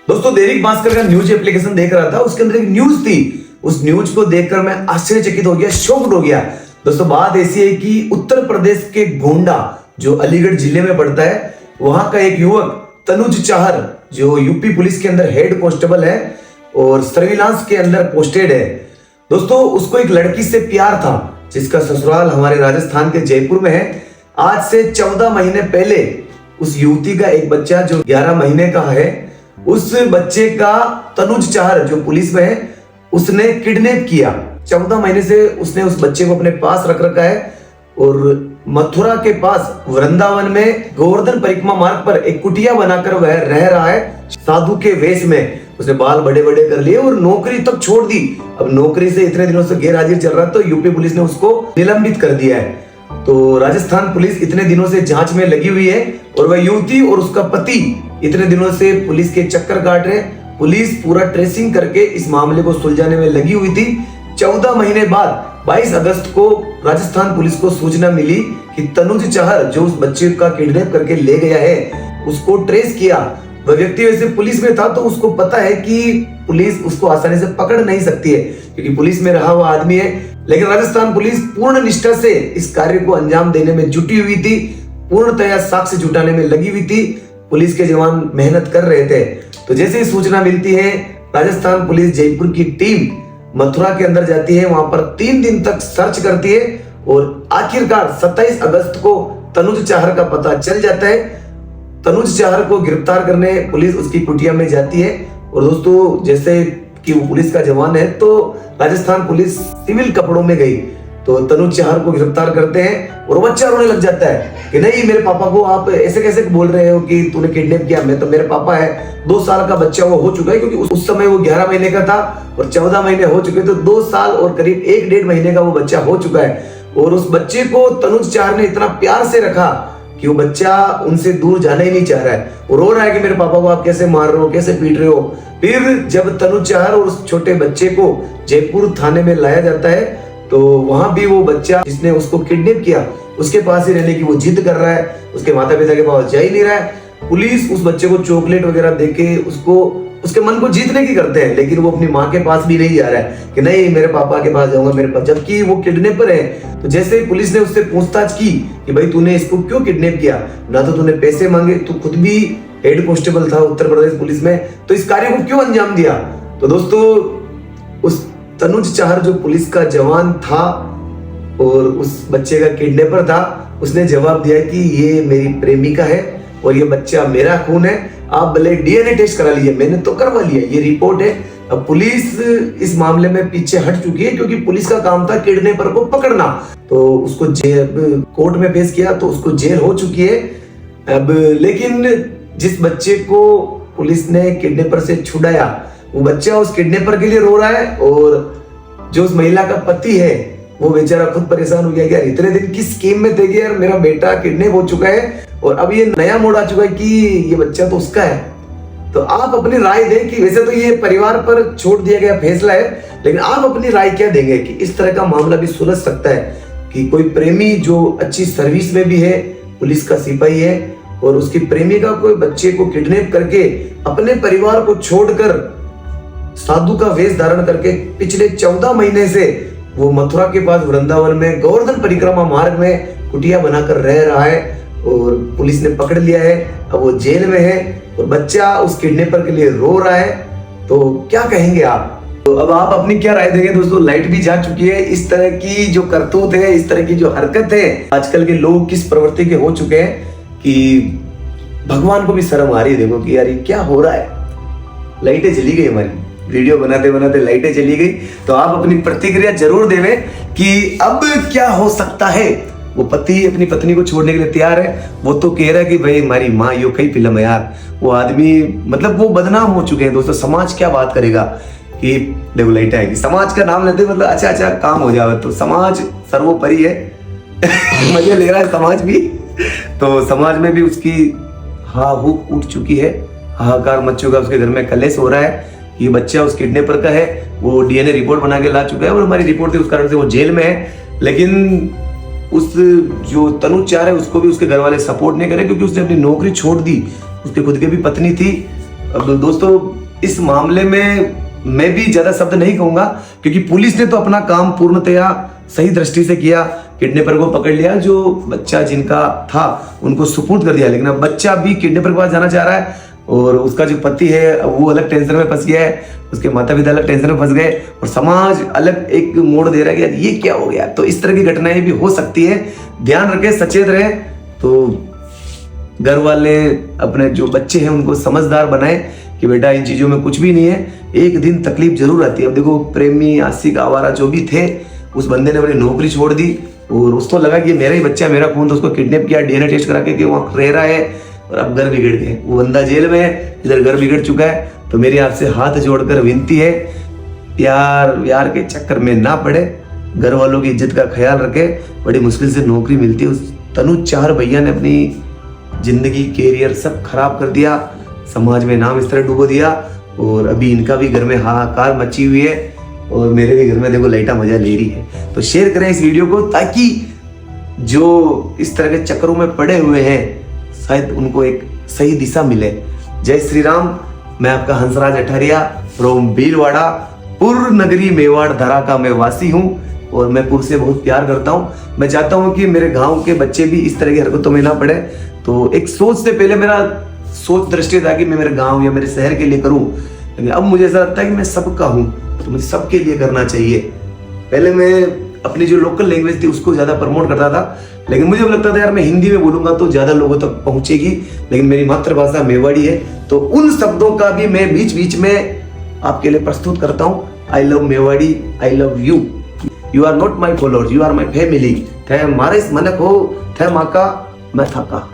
दोस्तों दैनिक भास्कर का news application देख रहा था, उसके अंदर एक न्यूज थी। उस न्यूज को देखकर मैं आश्चर्यचकित हो गया, शॉक्ड हो गया। दोस्तों बात ऐसी है कि उत्तर प्रदेश के गोंडा जो अलीगढ़ जिले में पड़ता है, वहां का एक युवक तनुज चाहर जो यूपी पुलिस के अंदर हेड कांस्टेबल है और सर्विलांस के अंदर पोस्टेड है। दोस्तों उसको एक लड़की से प्यार था जिसका ससुराल हमारे राजस्थान के जयपुर में है। आज से 14 महीने पहले उस युवती का एक बच्चा जो 11 महीने का है, उस बच्चे का तनुज चाहर जो पुलिस में है उसने किडनैप किया। 14 महीने से उसने उस बच्चे को अपने पास रख रखा है और मथुरा के पास वृंदावन में गोवर्धन परिक्रमा मार्ग पर एक कुटिया बनाकर वह रह रहा है साधु के वेश में। उसने बाल बड़े बड़े कर लिए और नौकरी तक छोड़ दी। अब नौकरी से इतने दिनों से गैर हाजिर चल रहा तो यूपी पुलिस ने उसको निलंबित कर दिया है। तो राजस्थान पुलिस इतने दिनों से जांच में लगी हुई है और वह युवती और उसका पति इतने दिनों से पुलिस के चक्कर काट रहे। पुलिस पूरा ट्रेसिंग करके इस मामले को सुलझाने में लगी हुई थी। 14 महीने बाद 22 अगस्त को राजस्थान पुलिस को सूचना मिली कि तनुज चाहर जो उस बच्चे का किडनैप करके ले गया है उसको ट्रेस किया। वह व्यक्ति वैसे पुलिस में था तो उसको पता है कि पुलिस उसको आसानी से पकड़ नहीं सकती है क्योंकि पुलिस में रहा हुआ आदमी है। लेकिन राजस्थान पुलिस पूर्ण निष्ठा से इस कार्य को अंजाम देने में जुटी हुई थी, पूर्णतया साक्ष्य जुटाने में लगी हुई थी। पुलिस के जवान मेहनत कर रहे थे। तो जैसे ही सूचना मिलती है, राजस्थान पुलिस जयपुर की टीम मथुरा के अंदर जाती है, वहां पर 3 दिन तक सर्च करती है और आखिरकार 27 अगस्त को तनुज चाहर का पता चल जाता है। तनुज चाहर को गिरफ्तार करने पुलिस उसकी कुटिया में जाती है और दोस्तों जैसे कि वो पुलिस का जवान है तो राजस्थान पुलिस सिविल कपड़ों में गई तो तनुज चाहर को गिरफ्तार करते हैं और बच्चा रोने लग जाता है कि नहीं, मेरे पापा को आप ऐसे कैसे बोल रहे हो कि तूने किडनैप किया, मैं तो मेरे पापा है। 2 साल का बच्चा वो हो चुका है क्योंकि उस समय वो 11 महीने का था और 14 महीने हो चुके, तो 2 साल और करीब 1-1.5 महीने का वो बच्चा हो चुका है। और उस बच्चे को तनुज चाहर ने इतना प्यार से रखा कि वो बच्चा उनसे दूर जाना ही नहीं चाह रहा है। वो रो रहा है कि मेरे पापा को आप कैसे मार रहे हो, कैसे पीट रहे हो। फिर जब तनुज चाहर और उस छोटे बच्चे को जयपुर थाने में लाया जाता है तो वहां भी वो बच्चा जिसने उसको किडनैप किया उसके पास ही रहने की वो जिद कर रहा है, उसके माता पिता के पास जा ही नहीं रहा है। पुलिस उस बच्चे को चॉकलेट वगैरह देके उसको उसके मन को जीतने की करते हैं, लेकिन वो अपनी माँ के पास भी नहीं जा रहा है कि नहीं मेरे पापा के पास जाऊंगा, मेरे पास, जबकि वो किडनैपर है। तो जैसे ही पुलिस ने उससे पूछताछ की कि भाई तूने इसको क्यों किडनैप किया, ना तो तूने पैसे मांगे, तू खुद भी हेड कांस्टेबल था उत्तर प्रदेश पुलिस में, तो इस कार्य को क्यों अंजाम दिया। तो दोस्तों उस तनुज चाहर जो पुलिस का जवान था और उस बच्चे का किडनैपर था, उसने जवाब दिया कि ये मेरी प्रेमिका है और ये बच्चा मेरा खून है, आप भले डीएनए टेस्ट करा लीजिए। मैंने तो करवा लिया, ये रिपोर्ट है। अब पुलिस इस मामले में पीछे हट चुकी है क्योंकि पुलिस का काम था किडनैपर को पकड़ना। तो उसको कोर्ट में पेश किया तो उसको जेल हो चुकी है अब। लेकिन जिस बच्चे को पुलिस ने किडनैपर से छुड़ाया वो बच्चा उस किडनैपर के लिए रो रहा है और जो उस महिला का पति है वो बेचारा खुद परेशान हो गया कि यार इतने दिन किस स्कीम में थे कि यार मेरा बेटा किडनैप हो चुका है और अब ये नया मोड़ आ चुका है कि ये बच्चा तो उसका है। तो आप अपनी राय दें कि वैसे तो ये परिवार पर छोड़ दिया गया फैसला है, लेकिन आप अपनी राय क्या देंगे कि इस तरह का मामला भी सुलझ सकता है कि कोई प्रेमी जो अच्छी सर्विस में भी है, पुलिस का सिपाही है और उसकी प्रेमिका को बच्चे को किडनैप करके अपने परिवार को छोड़कर साधु का वेश धारण करके पिछले 14 महीने से वो मथुरा के पास वृंदावन में गोवर्धन परिक्रमा मार्ग में कुटिया बनाकर रह रहा है और पुलिस ने पकड़ लिया है। अब वो जेल में है और बच्चा उस किडनैपर के लिए रो रहा है। तो क्या कहेंगे आप? तो अब आप अपनी क्या राय देंगे? दोस्तों लाइट भी जा चुकी है। इस तरह की जो करतूत है, इस तरह की जो हरकत है, आजकल के लोग किस प्रवृत्ति के हो चुके हैं कि भगवान को भी शर्म आ रही है। देखो कि यार ये क्या हो रहा है। लाइटें चली गई, हमारी वीडियो बनाते बनाते लाइटें चली गई। तो आप अपनी प्रतिक्रिया जरूर देवें कि अब क्या हो सकता है। वो पति अपनी पत्नी को छोड़ने के लिए तैयार है, वो तो कह रहा है कि भाई हमारी माँ यो कई फिल्म है यार। वो आदमी मतलब वो बदनाम हो चुके हैं। दोस्तों समाज क्या बात करेगा कि देखो लाइट आएगी, समाज का नाम लेते मतलब अच्छा काम हो जाए। तो समाज सर्वोपरि है मजे ले रहा है समाज भी। तो समाज में भी उसकी हूक उठ चुकी है, हाहाकार मच चुका है। उसके घर में कलेश हो रहा है। ये बच्चा उस किडनैपर का है, वो डीएनए रिपोर्ट बना के ला चुका है और हमारी रिपोर्ट थी उस कारण से वो जेल में है। लेकिन उस जो तनुज चाहर है उसको भी उसके घर वाले सपोर्ट नहीं करे क्योंकि उसने अपनी नौकरी छोड़ दी। उसके खुद की भी पत्नी थी अब दोस्तों इस मामले में मैं भी ज्यादा शब्द नहीं कहूंगा, क्योंकि पुलिस ने तो अपना काम पूर्णतया सही दृष्टि से किया, किडनैपर को पकड़ लिया, जो बच्चा जिनका था उनको सुपुर्द कर दिया। लेकिन अब बच्चा भी किडनैपर के पास जाना चाह रहा है और उसका जो पति है वो अलग टेंशन में फंस गया है, उसके माता पिता अलग टेंशन में फंस गए और समाज अलग एक मोड़ दे रहा है कि यार ये क्या हो गया। तो इस तरह की घटनाएं भी हो सकती है, ध्यान रखें, सचेत रहे। तो घर वाले अपने जो बच्चे हैं उनको समझदार बनाए कि बेटा इन चीजों में कुछ भी नहीं है, एक दिन तकलीफ जरूर आती है। अब देखो प्रेमी, आशिक, आवारा जो भी थे, उस बंदे ने अपनी नौकरी छोड़ दी और उसको लगा कि मेरा ही बच्चा, मेरा खून, तो उसको किडनैप किया, डीएनए टेस्ट करा के वहां रह रहा है और अब घर बिगड़ गए। वो बंदा जेल में है, इधर घर बिगड़ चुका है। तो मेरी आपसे हाथ जोड़कर विनती है, प्यार के चक्कर में ना पड़े, घर वालों की इज्जत का ख्याल रखे। बड़ी मुश्किल से नौकरी मिलती है। उस तनुज चाहर भैया ने अपनी जिंदगी, कैरियर सब खराब कर दिया, समाज में नाम इस तरह डुबो दिया और अभी इनका भी घर में हाहाकार मची हुई है और मेरे भी घर में देखो लाइटा मजा ले रही है। तो शेयर करें इस वीडियो को, ताकि जो इस तरह के चक्करों में पड़े हुए हैं शायद उनको एक सही दिशा मिले। जय श्री राम। मैं आपका हंसराज अठारिया फ्रॉम भीलवाड़ा, पुर नगरी मेवाड़ धरा का मैं वासी हूँ और मैं पुर से बहुत प्यार करता हूँ। मैं चाहता हूँ कि मेरे गांव के बच्चे भी इस तरह की हरकतों में ना पड़े। तो एक सोच से पहले मेरा सोच दृष्टि था कि मैं मेरे गांव या मेरे शहर के लिए करूं, लेकिन अब मुझे ऐसा लगता है कि मैं सबका हूं, तो मुझे सबके लिए करना चाहिए। पहले मैं अपनी जो लोकल लैंग्वेज थी उसको ज्यादा प्रमोट करता था, लेकिन मुझे लगता था यार मैं हिंदी में बोलूंगा तो ज्यादा लोगों तक पहुंचेगी, लेकिन मेरी मातृभाषा मेवाड़ी है तो उन शब्दों का भी मैं बीच बीच में आपके लिए प्रस्तुत करता हूँ। I love Mewari, I love you, you are not my followers, you are my family. थे मारे मनक हो, थे माका मैं थका।